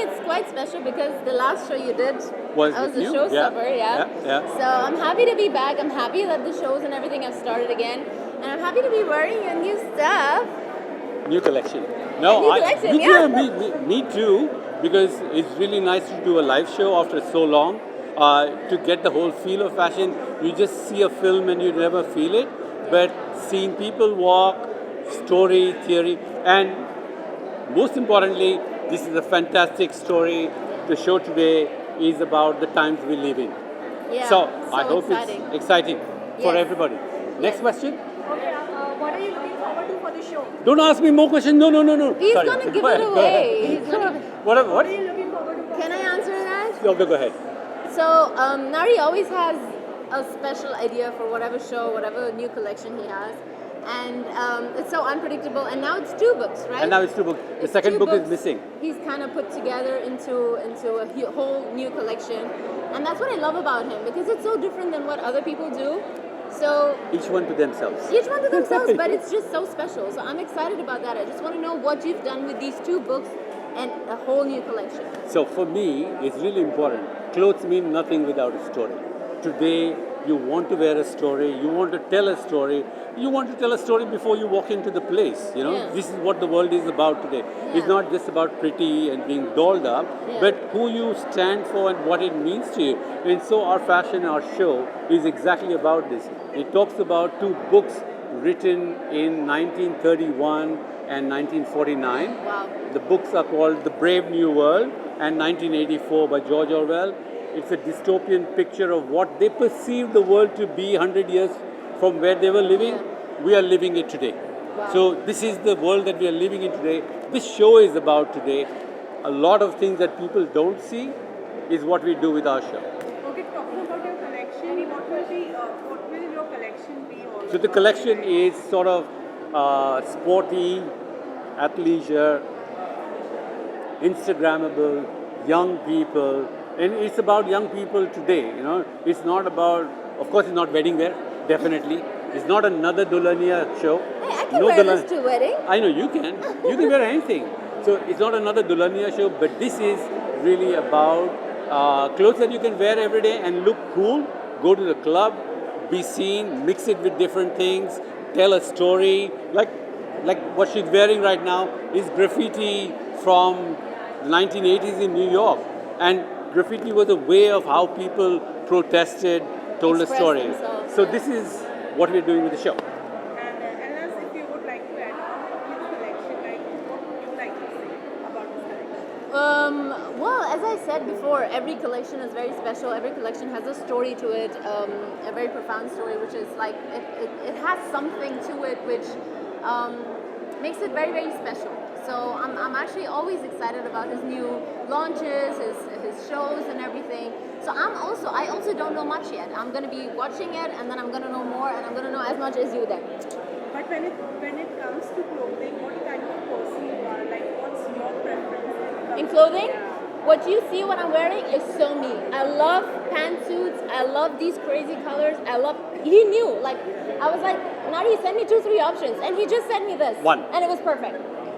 it's quite special because the last show you did, Was I was with a you? showstopper, Yeah. So I'm happy to be back. I'm happy that the shows and everything have started again. And I'm happy to be wearing your new stuff. New collection. No, New collection, me yeah. too. Me too. Because it's really nice to do a live show after so long. To get the whole feel of fashion, you just see a film and you never feel it. But seeing people walk, story, theory, and most importantly, this is a fantastic story. The show today is about the times we live in. Yeah, So I hope exciting. it's exciting for Yes. everybody. Next Yes. question. Okay, what are you looking forward to for the show? Don't ask me more questions. No. He's Sorry. gonna give Go it ahead, go ahead. away. He's gonna... What? What are you looking forward to? Can I answer that? Okay, go ahead. So Nari always has a special idea for whatever show, whatever new collection he has, and it's so unpredictable. And now it's 2 books, right? And now it's 2 books. The It's second 2 book is books missing. He's kind of put together into a whole new collection, and that's what I love about him because it's so different than what other people do. So Each one to themselves. each one to themselves, but it's just so special. So I'm excited about that. I just want to know what you've done with these 2 books and a whole new collection. So for me, it's really important. Clothes mean nothing without a story. Today, you want to wear a story, you want to tell a story, you want to tell a story before you walk into the place. You know, Yeah. this is what the world is about today. It's Yeah. not just about pretty and being dolled up, Yeah. but who you stand for and what it means to you. And so our fashion, our show is exactly about this. It talks about 2 books written in 1931 and 1949. Wow. The books are called The Brave New World and 1984 by George Orwell. It's a dystopian picture of what they perceived the world to be 100 years from where they were living. Yeah. We are living it today. Wow. So this is the world that we are living in today. This show is about today. A lot of things that people don't see is what we do with our show. Okay, talking about your collection, what will your collection be all So the collection is sort of sporty, athleisure, Instagrammable, young people, and it's about young people today. You know, it's not about. Of course, it's not wedding wear. Definitely, it's not another Dulhania show. Hey, I can wear this to wedding. I know you can. You can wear anything. So it's not another Dulhania show, but this is really about clothes that you can wear every day and look cool. Go to the club, be seen, mix it with different things, tell a story. Like what she's wearing right now is graffiti from the 1980s in New York, and graffiti was a way of how people protested, told a Express story. themselves, So yeah. this is what we're doing with the show. And unless if you would like to add on this collection, like what would you like to say about this collection? Well, as I said before, every collection is very special. Every collection has a story to it, a very profound story, which is like it has something to it which makes it very, very special. So I'm actually always excited about his new launches, his shows and everything. So I also don't know much yet. I'm gonna be watching it and then I'm gonna know more and I'm gonna know as much as you then. But when it comes to clothing, what kind of person you are? Like, what's your preference? In clothing, Yeah. what you see what I'm wearing is so me. I love pantsuits. I love these crazy colors. He knew. Like, I was like, Nari, send me 2-3 options. And he just sent me this. One. And it was perfect.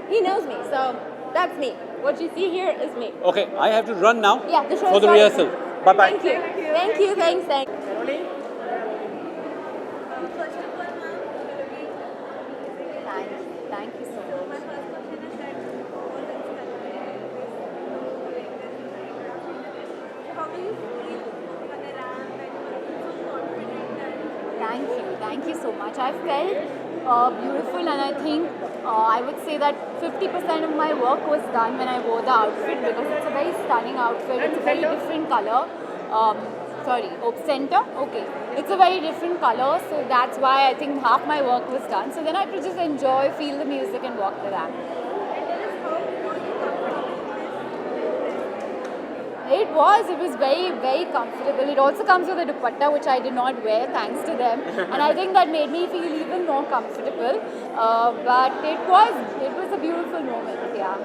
He knows me. So that's me. What you see here is me. Okay, I have to run now Yeah, the show for the started. rehearsal. Bye bye. Thank you. Thank you. Thanks. First of all, Thank you so much. my first question is that all this how do you feel on the ramp and so confident that Thank you so much. I felt beautiful, and I think I would say that 50% of my work was done when I wore the outfit because it's a very stunning outfit. It's a very different color. Center? Okay. It's a very different color, so that's why I think half my work was done. So then I could just enjoy, feel the music, and walk the ramp. It was very, very comfortable. It also comes with a dupatta, which I did not wear, thanks to them. And I think that made me feel even more comfortable. But it was a beautiful moment, yeah.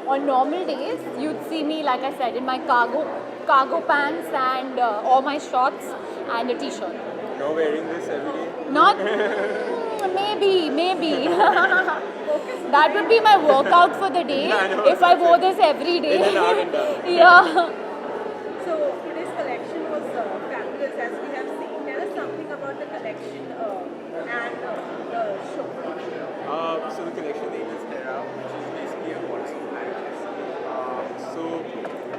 On normal days, you'd see me, like I said, in my cargo pants and or my shorts and a t-shirt. You're wearing this every day? Not maybe. That would be my workout for the day Yeah, I know. if I wore this every day. In and out and down. Yeah. So today's collection was fabulous, as we have seen. Tell us something about the collection and the show. So the collection name is Era, which is basically a goddess of marriages. So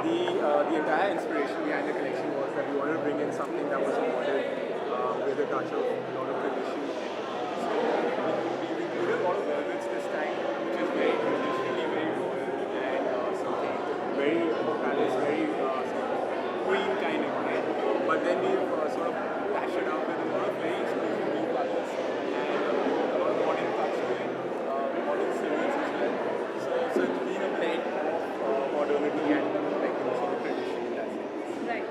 the entire inspiration behind the collection was that we wanted to bring in something that was modern with a touch of a lot of tradition. So we included a lot of velvets this time, which is very traditionally very royal and something very palace, very sort of queen kind of thing. But then we've sort of dashed it up with a lot of very exclusive new colors and a lot of modern touch to it, modern silhouettes as well. So it's been a blend of modernity and like sort of tradition in that sense. Right.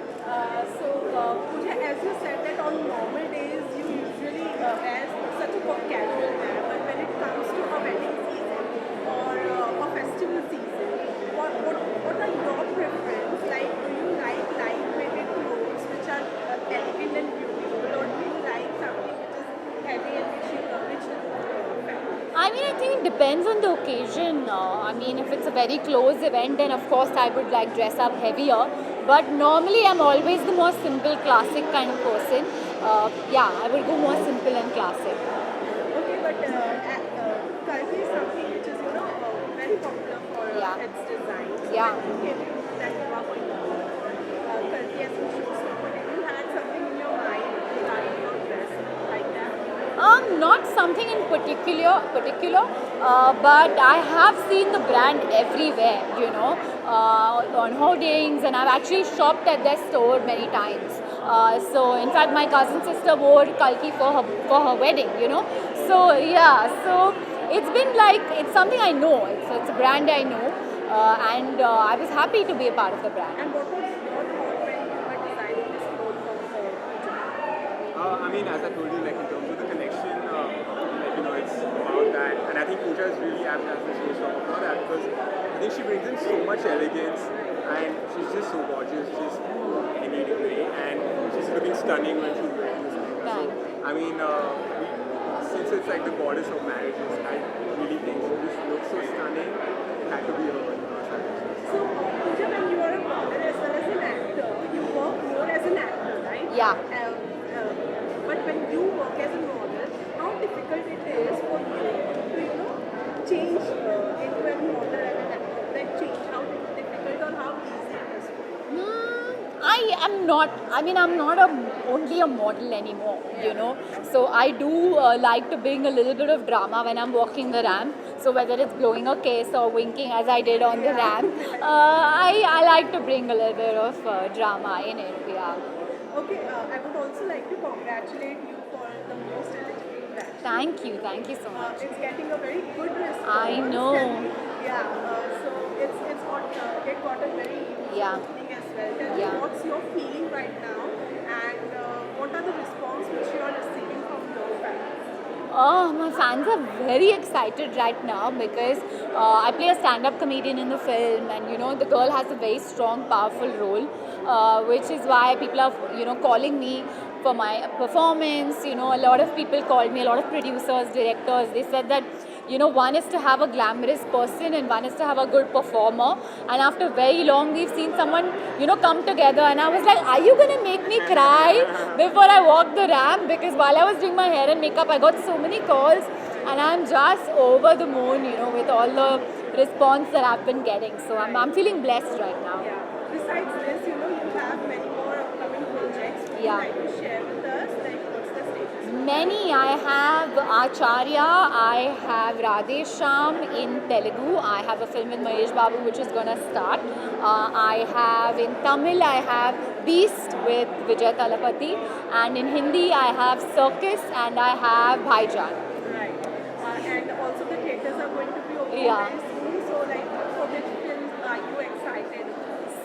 Pooja, as you said that on normal days you usually wear such a casual wear, but when it comes to a wedding season or a festival season, what are your preference? Like, do you like lightweighted clothes which are elegant and beautiful, or do you like something which is heavy and rich fabric? I mean, I think it depends on the occasion. I mean, if it's a very close event, then of course I would like dress up heavier. But normally I'm always the more simple, classic kind of person. Yeah, I will go more simple and classic. Okay, but Kalki is something which is, very popular for Yeah. its design. So Yeah. when you came to that you are going to go for Kalki as a showstopper, did you had something in your mind regarding your dress like that? Not something in particular, but I have seen the brand everywhere, on hoardings, and I've actually shopped at their store many times. So in fact, my cousin sister wore Kalki for her wedding, So yeah, so it's been like, it's something I know. It's a brand I know, and I was happy to be a part of the brand. And what was your thought when you were designing this clothes for Pooja? I mean, as I told you, like in terms of the connection, it's about that, and I think Pooja is really apt as the showstopper for that because I think she brings in so much elegance, and she's just so gorgeous, just in any way, and she's looking stunning when she's wearing this lehenga. Thanks. So, I mean, since it's like the goddess of marriages, I really think she just looks so stunning. It had to be her. So Pooja, when you are a model as well as an actor, you work more as an actor, right? Yeah. But when you work as a model, how difficult it is for you to, change into a model and an actor? Like change, how difficult or how easy it is for you? I'm not only a model anymore, So I do like to bring a little bit of drama when I'm walking the ramp. So whether it's blowing a kiss or winking as I did on the ramp, I like to bring a little bit of drama in it, yeah. Okay, I would also like to congratulate you for the most eligible batch. Thank you so much. It's getting a very good response. I know. So it got a very Yeah. opening as well. Tell me, Yeah. what's your feeling right now, and what are the response which you are receiving from your fans? Oh, my fans are very excited right now because I play a stand-up comedian in the film, and the girl has a very strong, powerful role, which is why people are calling me for my performance. A lot of people called me, a lot of producers, directors. They said that one is to have a glamorous person and one is to have a good performer. And after very long, we've seen someone come together, and I was like, are you gonna make me cry before I walk the ramp? Because while I was doing my hair and makeup, I got so many calls, and I'm just over the moon, with all the response that I've been getting. So I'm feeling blessed right now. Yeah. Besides this, you have many more upcoming projects. Would Yeah. you like to share with us? Like, what's the status? Many. I have Acharya, I have Radhe Shyam in Telugu, I have a film with Mahesh Babu which is gonna start. I have in Tamil, I have Beast with Vijay Talapati, and in Hindi I have Circus and I have Bhaijan. Right. And also the theaters are going to be open Yeah. very soon. So, like, for which films are you excited?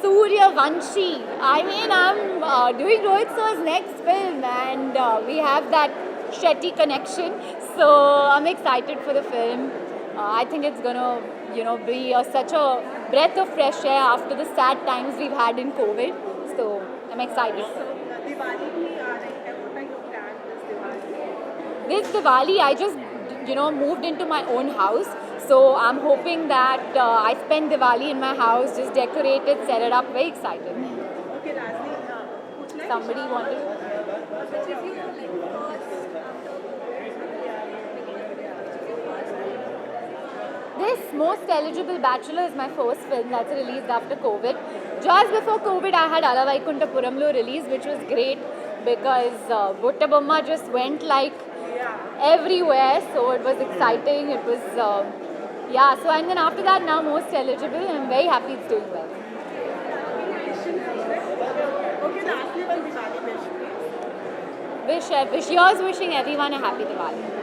Surya Vanshi. I mean, I'm doing Rohit Sir's next film, and we have that Shetty connection. So I'm excited for the film. I think it's gonna, be such a breath of fresh air after the sad times we've had in COVID. So I'm excited. So, Diwali bhi aa rahi hai. What are your plans this Diwali? This Diwali, I just moved into my own house. So I'm hoping that I spend Diwali in my house, just decorate it, set it up. Very excited. Okay, Rajni, पूछना है Somebody wanted. which is your first This Most Eligible Bachelor is my first film that's released after COVID. Just before COVID, I had Ala Vaikuntapuramlo release, which was great because Buttabomma just went like everywhere, so it was exciting. It was, so and then after that, now Most Eligible, I'm very happy it's doing well. Okay, Rajni, one Diwali wish, please. Wish yours wishing everyone a happy Diwali.